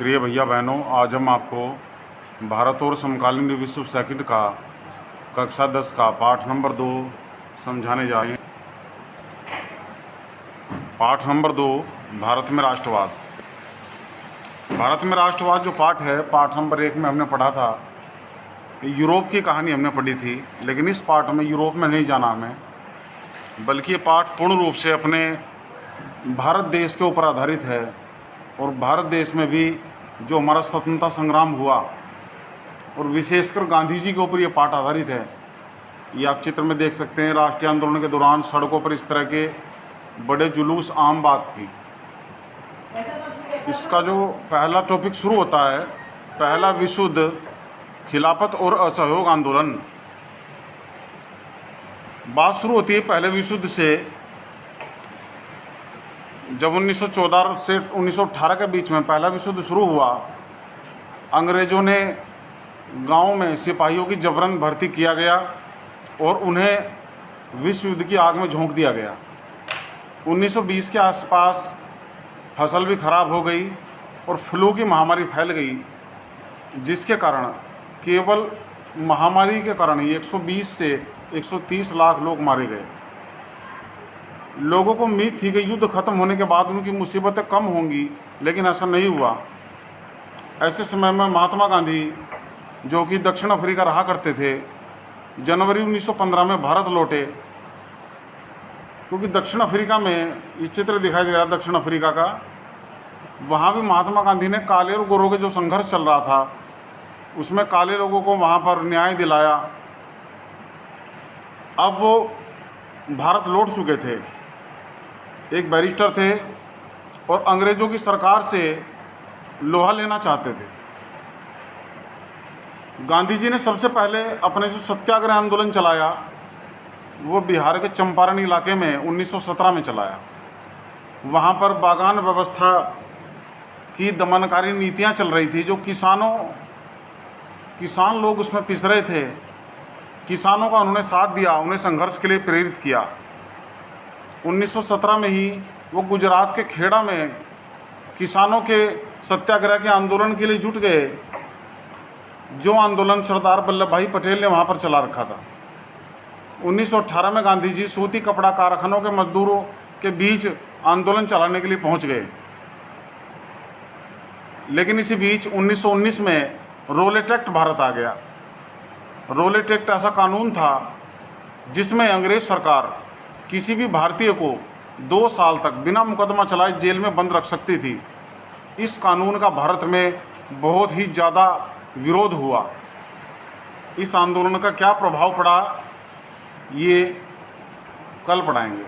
प्रिय भैया बहनों, आज हम आपको भारत और समकालीन विश्व सेकंड का कक्षा 10 का पाठ नंबर 2 समझाने जा रहे हैं। पाठ नंबर 2, भारत में राष्ट्रवाद। भारत में राष्ट्रवाद जो पाठ है, पाठ नंबर 1 में हमने पढ़ा था। यूरोप की कहानी हमने पढ़ी थी, लेकिन इस पाठ में यूरोप में नहीं जाना हमें, बल्कि ये पाठ पूर्ण रूप से अपने भारत देश के ऊपर आधारित है। और भारत देश में भी जो हमारा स्वतंत्रता संग्राम हुआ और विशेषकर गांधी जी के ऊपर ये पाठ आधारित है। ये आप चित्र में देख सकते हैं। राष्ट्रीय आंदोलन के दौरान सड़कों पर इस तरह के बड़े जुलूस आम बात थी। इसका जो पहला टॉपिक शुरू होता है, पहला विशुद्ध खिलाफत और असहयोग आंदोलन। बात शुरू होती है पहले विशुद्ध से। जब 1914 से 1918 के बीच में पहला विश्व शुरू हुआ, अंग्रेज़ों ने गांव में सिपाहियों की जबरन भर्ती किया गया और उन्हें विश्व युद्ध की आग में झोंक दिया गया। 1920 के आसपास फसल भी खराब हो गई और फ्लू की महामारी फैल गई, जिसके कारण केवल महामारी के कारण ही 120 से 130 लाख लोग मारे गए। लोगों को उम्मीद थी कि युद्ध खत्म होने के बाद उनकी मुसीबतें कम होंगी, लेकिन ऐसा नहीं हुआ। ऐसे समय में महात्मा गांधी, जो कि दक्षिण अफ्रीका रहा करते थे, जनवरी 1915 में भारत लौटे। क्योंकि दक्षिण अफ्रीका में ये चित्र दिखाई दे रहा है दक्षिण अफ्रीका का, वहाँ भी महात्मा गांधी ने काले और गोरों के जो संघर्ष चल रहा था, उसमें काले लोगों को वहाँ पर न्याय दिलाया। अब वो भारत लौट चुके थे, एक बैरिस्टर थे और अंग्रेज़ों की सरकार से लोहा लेना चाहते थे। गांधी जी ने सबसे पहले अपने जो सत्याग्रह आंदोलन चलाया, वो बिहार के चंपारण इलाके में 1917 में चलाया। वहाँ पर बागान व्यवस्था की दमनकारी नीतियाँ चल रही थी, जो किसान लोग उसमें पिस रहे थे। किसानों का उन्होंने साथ दिया, उन्हें संघर्ष के लिए प्रेरित किया। 1917 में ही वो गुजरात के खेड़ा में किसानों के सत्याग्रह के आंदोलन के लिए जुट गए, जो आंदोलन सरदार वल्लभ भाई पटेल ने वहाँ पर चला रखा था। 1918 में गांधी जी सूती कपड़ा कारखानों के मजदूरों के बीच आंदोलन चलाने के लिए पहुँच गए। लेकिन इसी बीच 1919 में रोलेट एक्ट भारत आ गया। रोलेट एक्ट ऐसा कानून था जिसमें अंग्रेज़ सरकार किसी भी भारतीय को 2 साल तक बिना मुकदमा चलाए जेल में बंद रख सकती थी। इस कानून का भारत में बहुत ही ज़्यादा विरोध हुआ। इस आंदोलन का क्या प्रभाव पड़ा, ये कल पढ़ाएंगे।